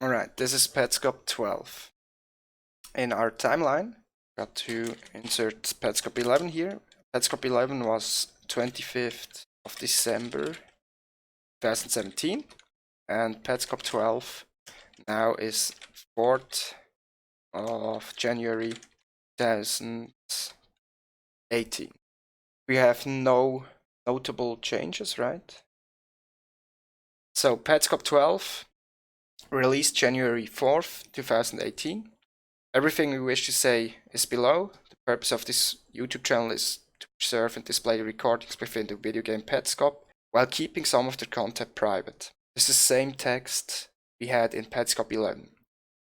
Alright, this is Petscop 12. In our timeline, got to insert Petscop 11 here. Petscop 11 was 25th of December 2017, and Petscop 12 now is 4th of January 2018. We have no notable changes, right? So Petscop 12 released January 4th, 2018. Everything we wish to say is below. The purpose of this YouTube channel is to preserve and display the recordings within the video game Petscop, while keeping some of the content private. This is the same text we had in Petscop 11.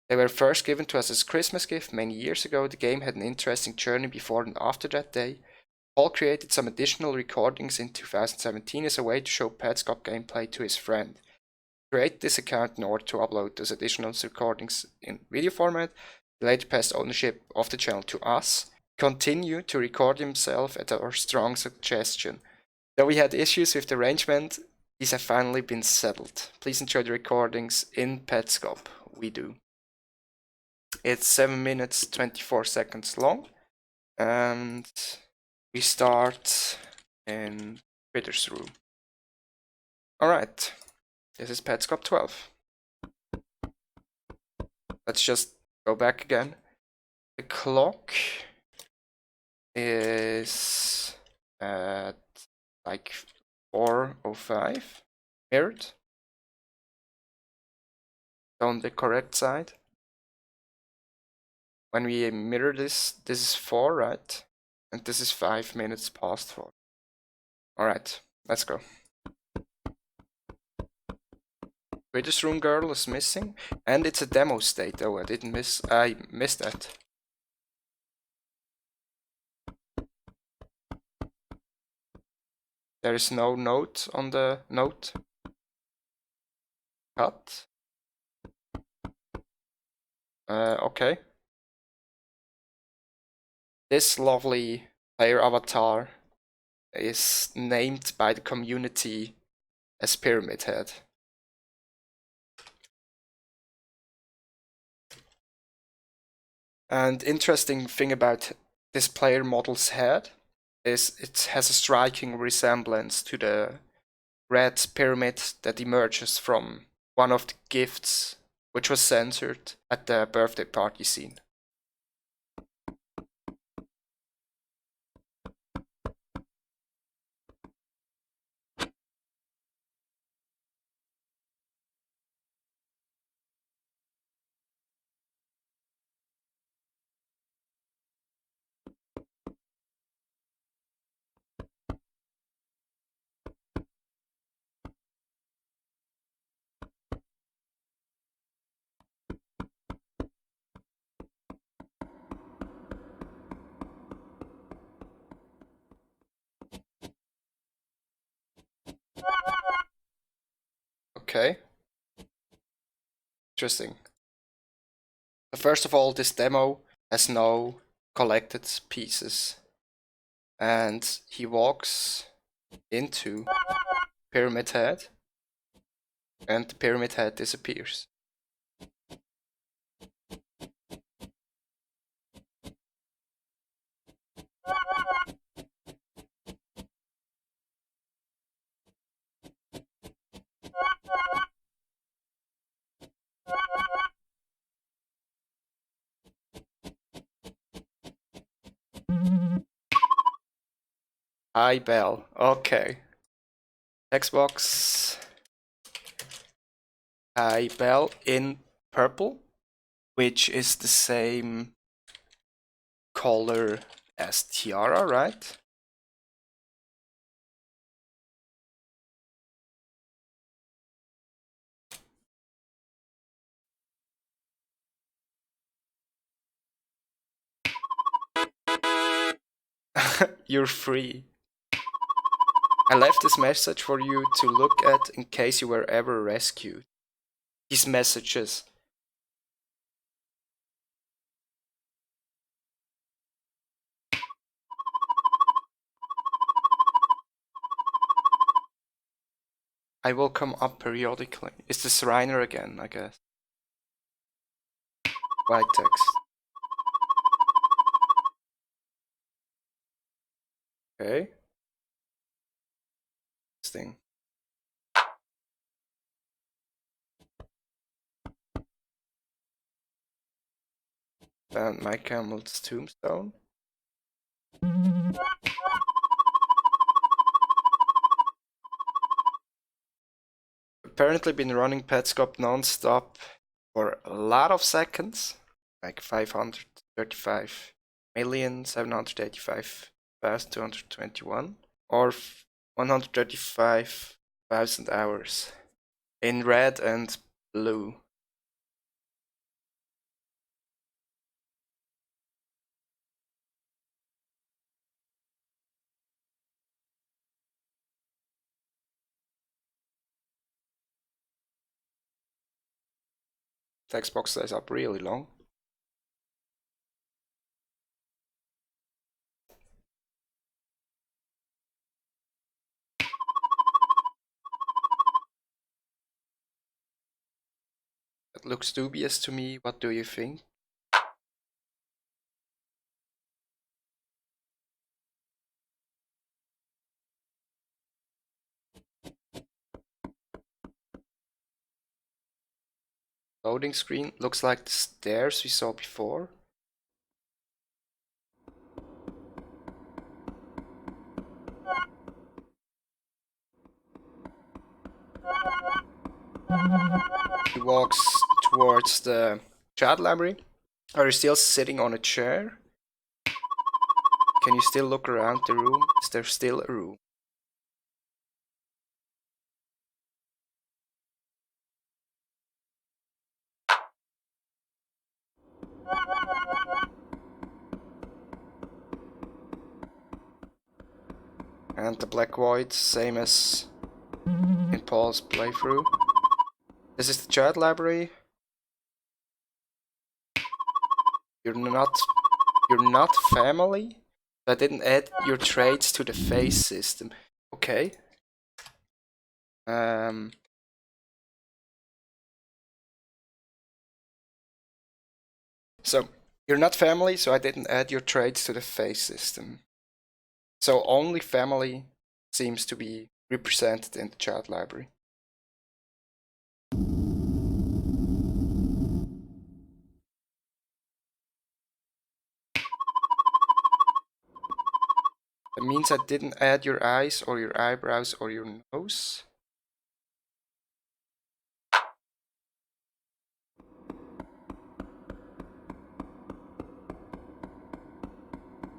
They were first given to us as a Christmas gift many years ago. The game had an interesting journey before and after that day. Paul created some additional recordings in 2017 as a way to show Petscop gameplay to his friend. He created this account in order to upload those additional recordings in video format. He later passed ownership of the channel to us. Continued to record himself at our strong suggestion. Though we had issues with the arrangement, these have finally been settled. Please enjoy the recordings in Petscop. We do. It's 7 minutes 24 seconds long, and we start in Twitter's room. Alright, this is Petscop 12. Let's just go back again. The clock is at like 4:05, mirrored. On the correct side. When we mirror this is 4, right? And this is 5 minutes past 4. Alright, let's go. British Room Girl is missing, and it's a demo state. Oh, I missed that. There is no note on the note. Cut. Okay. This lovely player avatar is named by the community as Pyramid Head. And interesting thing about this player model's head is it has a striking resemblance to the red pyramid that emerges from one of the gifts which was censored at the birthday party scene. Okay. Interesting. First of all, this demo has no collected pieces. And he walks into Pyramid Head, and the Pyramid Head disappears. Hi, Bell. Okay. Xbox. Hi, Bell in purple, which is the same color as Tiara, right? You're free. I left this message for you to look at in case you were ever rescued. These messages. I will come up periodically. It's the Reiner again, I guess. white text. Okay. Interesting. Found my camel's tombstone. Apparently been running Petscop non-stop for a lot of seconds, like 535,785,221 or 135,000 hours in red and blue. Text box stays up really long. It looks dubious to me. What do you think? Loading screen looks like the stairs we saw before. He walks towards the chat library. Are you still sitting on a chair? Can you still look around the room? Is there still a room? And the black void, same as in Paul's playthrough. This is the chat library. You're not family? I didn't add your traits to the face system. Okay. So you're not family, so I didn't add your traits to the face system. So only family seems to be represented in the chat library. That means I didn't add your eyes or your eyebrows or your nose.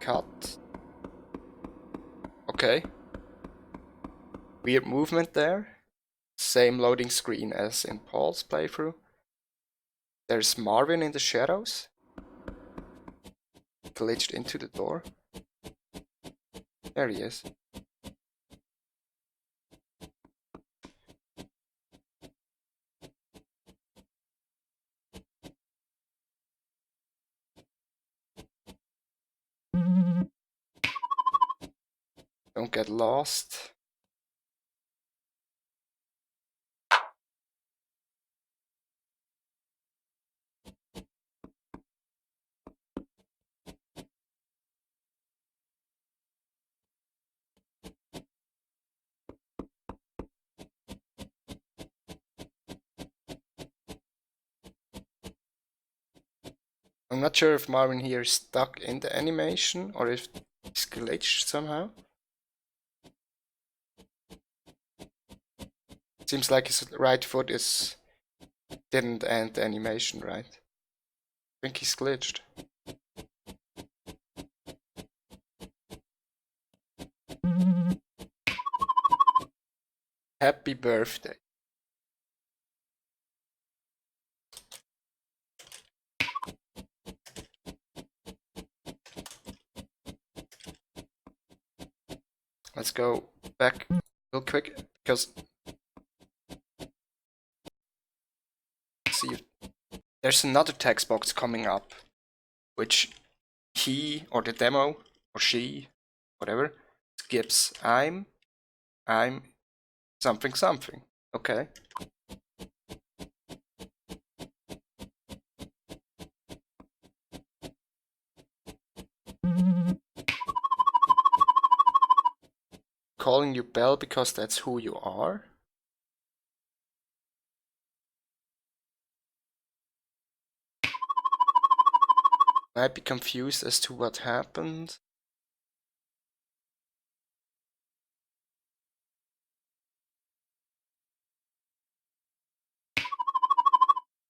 Cut. Okay. Weird movement there. Same loading screen as in Paul's playthrough. There's Marvin in the shadows. Glitched into the door. There he is. Don't get lost. I'm not sure if Marvin here is stuck in the animation or if it's glitched somehow. Seems like his right foot didn't end the animation right. I think he's glitched. Happy birthday. Let's go back real quick because see there's another text box coming up which he or the demo or she, whatever, skips I'm something something. Okay. calling you Belle because that's who you are. Might be confused as to what happened.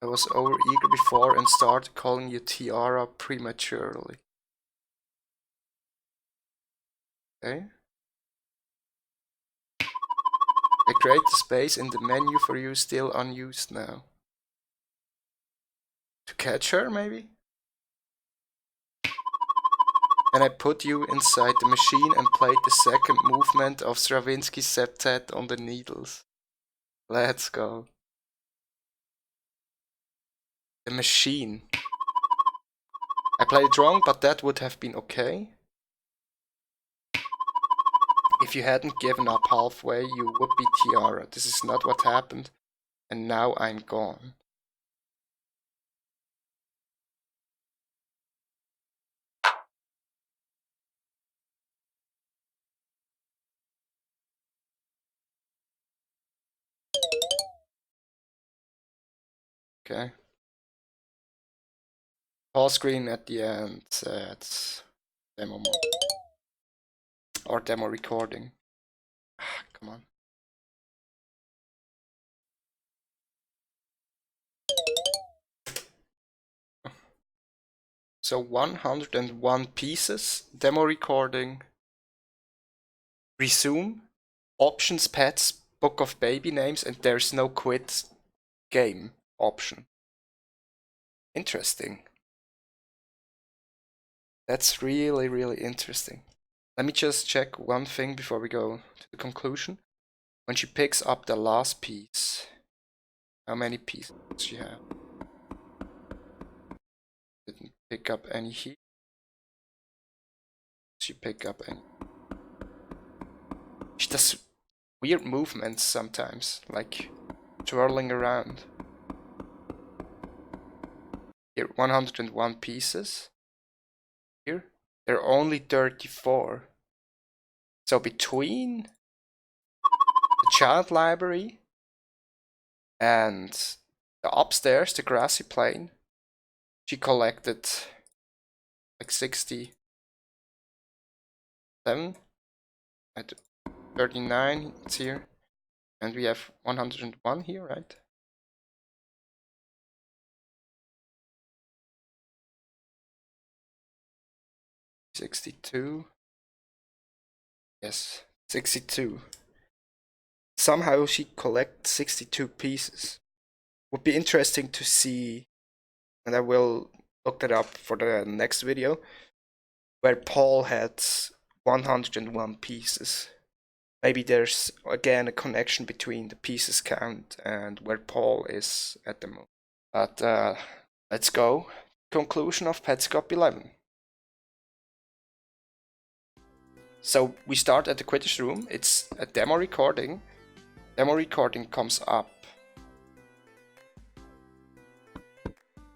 I was overeager before and started calling you Tiara prematurely. Okay. I create the space in the menu for you, still unused now. To catch her, maybe? And I put you inside the machine and played the second movement of Stravinsky's septet on the needles. Let's go. The machine. I played it wrong, but that would have been okay. If you hadn't given up halfway, you would be Tiara. This is not what happened, and now I'm gone. Okay. Pause screen at the end says demo mode. Or demo recording. Come on. So 101 pieces, demo recording, resume, options, pets, book of baby names, and there's no quit game option. Interesting. That's really, really interesting. Let me just check one thing before we go to the conclusion. When she picks up the last piece, how many pieces does she have? Didn't pick up any here. She pick up any. She does weird movements sometimes, like twirling around. Here, 101 pieces. Here, there are only 34. So between the child library and the upstairs, the grassy plain, she collected like 67 at 39, it's here, and we have 101 here, right? $62. Yes, 62. Somehow she collects 62 pieces. Would be interesting to see, and I will look that up for the next video, where Paul had 101 pieces. Maybe there's again a connection between the pieces count and where Paul is at the moment. But let's go. Conclusion of Petscop 11. So we start at the quitter's room. It's a demo recording. Demo recording comes up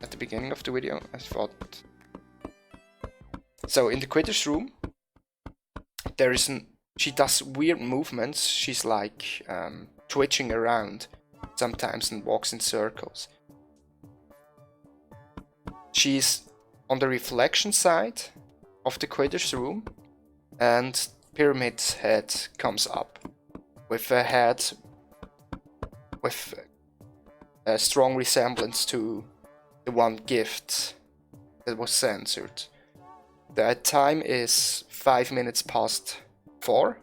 at the beginning of the video, I thought. So in the quitter's room, there is she does weird movements. She's like twitching around sometimes and walks in circles. She's on the reflection side of the quitter's room, and Pyramid's head comes up with a head with a strong resemblance to the one gift that was censored. The time is 5 minutes past 4.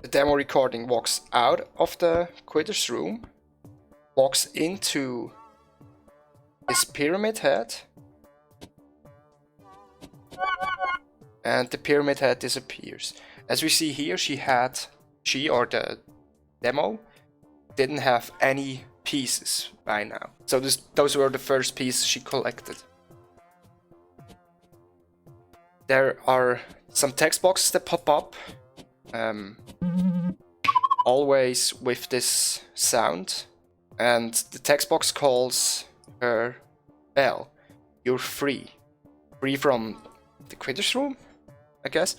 The demo recording walks out of the quitter's room, walks into this pyramid head, and the pyramid head disappears. As we see here, she or the demo didn't have any pieces by now. So those were the first pieces she collected. There are some text boxes that pop up, always with this sound, and the text box calls her Belle. You're free. Free from the quitter's room? I guess.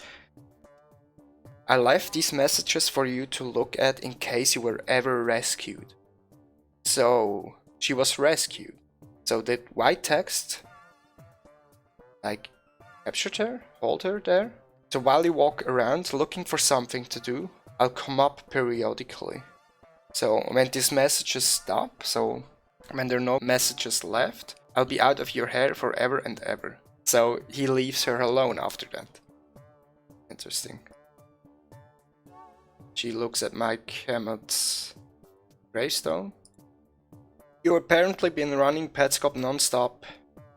I left these messages for you to look at in case you were ever rescued. So she was rescued. So that white text, like, captured her, hold her there. So while you walk around looking for something to do, I'll come up periodically. So when these messages stop, so when there are no messages left, I'll be out of your hair forever and ever. So he leaves her alone after that. Interesting. She looks at Mike Hammett's gravestone. You've apparently been running Petscop non-stop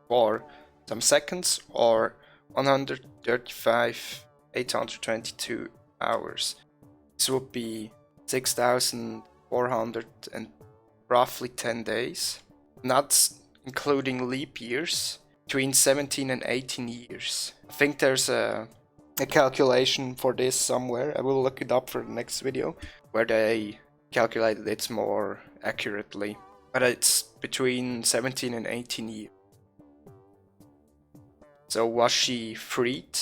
for some seconds or 135,822 hours. This would be 6,400 and roughly 10 days. Not including leap years, between 17 and 18 years. I think there's a calculation for this somewhere. I will look it up for the next video, where they calculated it more accurately. But it's between 17 and 18 years. So was she freed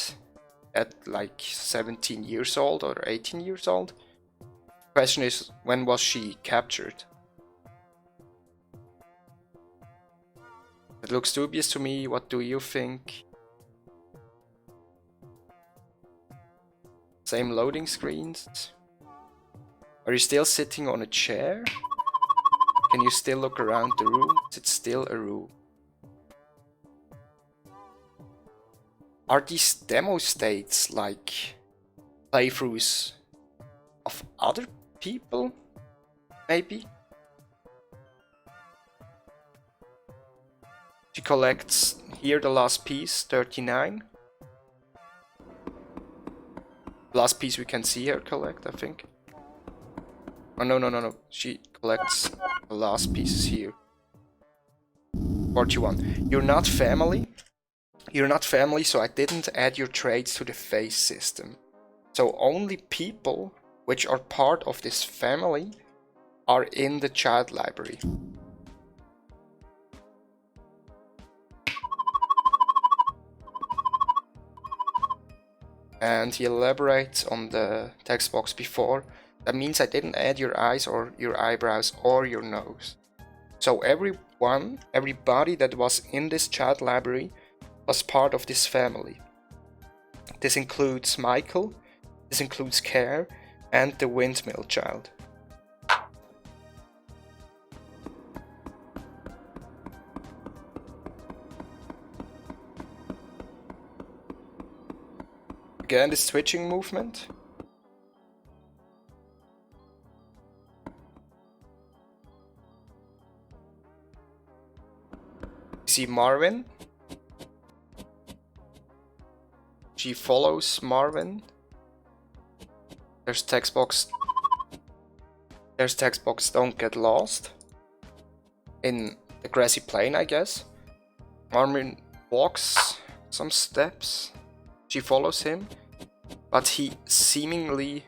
at like 17 years old or 18 years old? The question is, when was she captured? It looks dubious to me. What do you think? Same loading screens. Are you still sitting on a chair? Can you still look around the room? Is it still a room? Are these demo states like playthroughs of other people? Maybe? She collects here the last piece, 39. Last piece we can see her collect, I think. Oh no. She collects the last pieces here. 41. You're not family. You're not family, so I didn't add your traits to the face system. So only people which are part of this family are in the child library. And he elaborates on the text box before. That means I didn't add your eyes or your eyebrows or your nose. So everybody that was in this child library was part of this family. This includes Michael, this includes Care, and the windmill child. Again, the switching movement. You see Marvin. She follows Marvin. There's text box. There's text box, don't get lost. In the grassy plain, I guess. Marvin walks some steps. She follows him, but he seemingly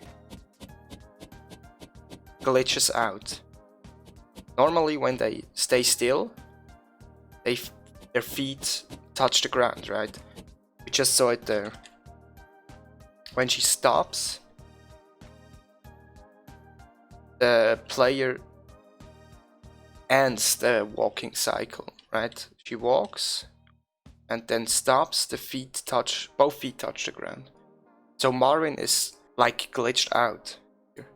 glitches out. Normally when they stay still, their feet touch the ground, right? We just saw it there. When she stops, the player ends the walking cycle, right? She walks and then stops, both feet touch the ground. So Marvin is like glitched out. Here.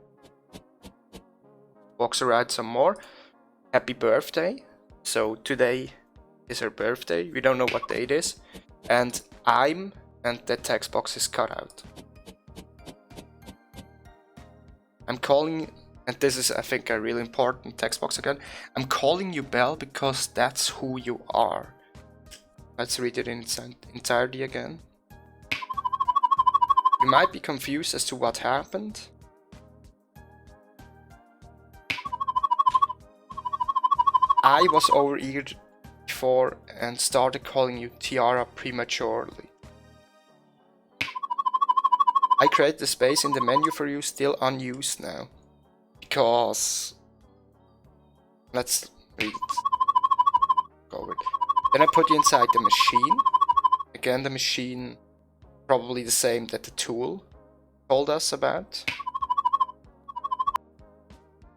Walks around some more. Happy birthday. So today is her birthday. We don't know what day it is. And the text box is cut out. I'm calling, and this is I think a really important text box again. I'm calling you Belle because that's who you are. Let's read it in its entirety again. You might be confused as to what happened. I was overeager before and started calling you Tiara prematurely. I created the space in the menu for you, still unused now. Because... let's read it. Go over it. Then I put you inside the machine. Again, the machine probably the same that the tool told us about,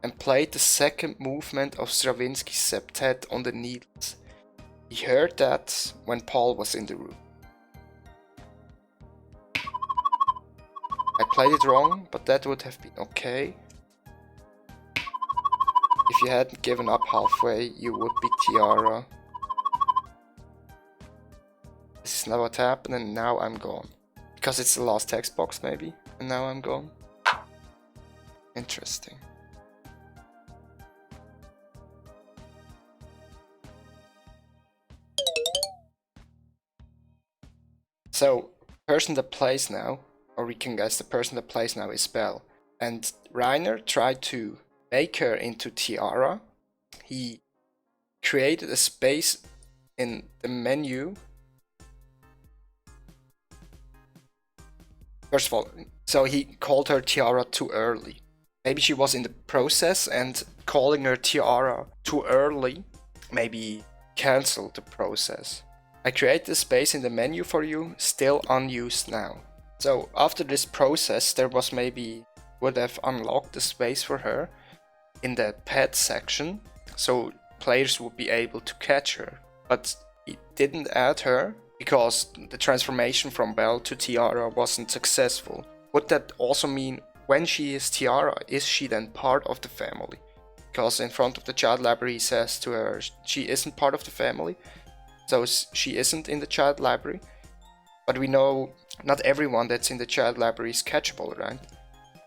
and played the second movement of Stravinsky's septet on the needles. He heard that when Paul was in the room. I played it wrong, but that would have been okay. If you hadn't given up halfway, you would be Tiara. This is not what happened, and now I'm gone. Because it's the last text box, maybe, and now I'm gone. Interesting. So, person that plays now, or we can guess the person that plays now is Belle. And Rainer tried to make her into Tiara. He created a space in the menu. First of all, so he called her Tiara too early. Maybe she was in the process, and calling her Tiara too early maybe canceled the process. I created a space in the menu for you, still unused now. So after this process, there was maybe would have unlocked the space for her in the pet section, so players would be able to catch her. But it didn't add her because the transformation from Belle to Tiara wasn't successful. Would that also mean when she is Tiara, is she then part of the family? Because in front of the child library he says to her she isn't part of the family, so she isn't in the child library. But we know not everyone that's in the child library is catchable, right?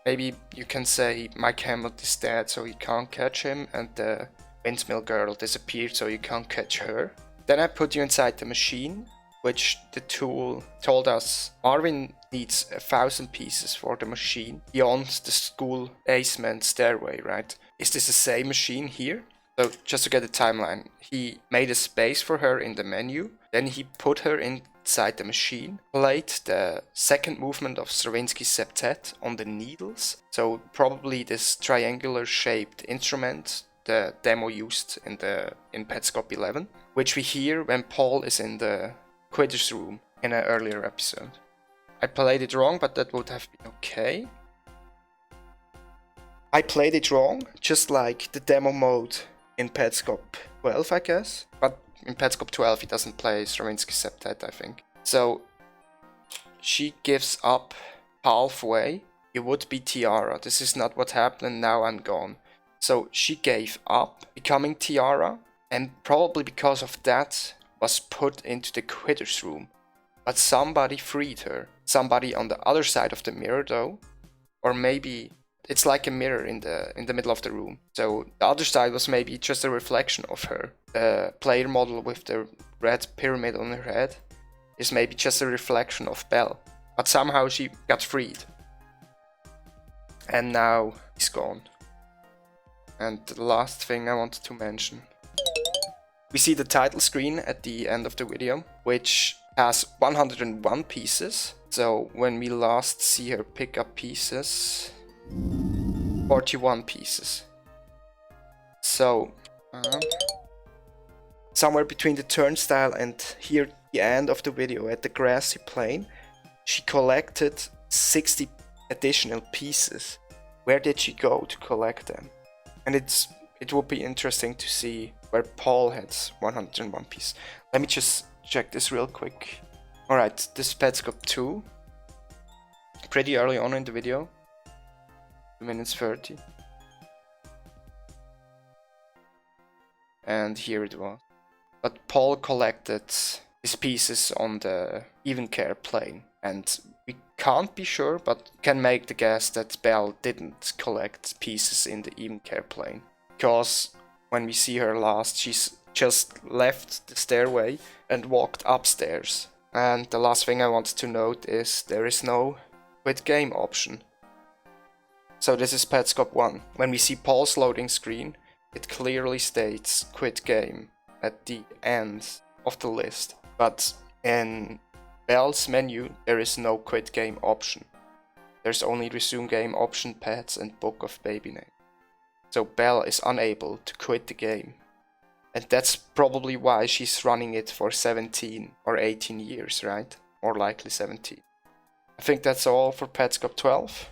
Maybe you can say Mike Hamlet is dead, so you can't catch him, and the windmill girl disappeared, so you can't catch her. Then I put you inside the machine, which the tool told us Marvin needs 1,000 pieces for the machine beyond the school basement stairway, right? Is this the same machine here? So just to get the timeline, he made a space for her in the menu, then he put her inside the machine, played the second movement of Stravinsky's septet on the needles, so probably this triangular shaped instrument the demo used in Petscop 11, which we hear when Paul is in the Quitter's room in an earlier episode. I played it wrong, but that would have been okay. I played it wrong, just like the demo mode in Petscop 12, I guess. But in Petscop 12, he doesn't play Stravinsky's septet, I think. So she gives up halfway. You would be Tiara. This is not what happened, and now I'm gone. So she gave up becoming Tiara, and probably because of that was put into the Quitter's room. But somebody freed her. Somebody on the other side of the mirror, though. Or maybe it's like a mirror in the middle of the room. So the other side was maybe just a reflection of her. The player model with the red pyramid on her head is maybe just a reflection of Belle. But somehow she got freed. And now he's gone. And the last thing I wanted to mention. We see the title screen at the end of the video, which has 101 pieces. So when we last see her pick up pieces, 41 pieces. So somewhere between the turnstile and here the end of the video at the grassy plain, she collected 60 additional pieces. Where did she go to collect them? And it would be interesting to see where Paul had 101 pieces. Let me just check this real quick. Alright, this is Petscop 2. Pretty early on in the video. 2 minutes 30. And here it was. But Paul collected his pieces on the even care plane. And we can't be sure, but can make the guess that Belle didn't collect pieces in the even care plane. Because when we see her last, she's just left the stairway and walked upstairs. And the last thing I wanted to note is there is no quit game option. So this is Petscop 1. When we see Paul's loading screen, it clearly states quit game at the end of the list. But in Belle's menu, there is no quit game option. There's only resume game option, pets, and book of baby name. So Belle is unable to quit the game. And that's probably why she's running it for 17 or 18 years, right? More likely 17. I think that's all for Petscop 12.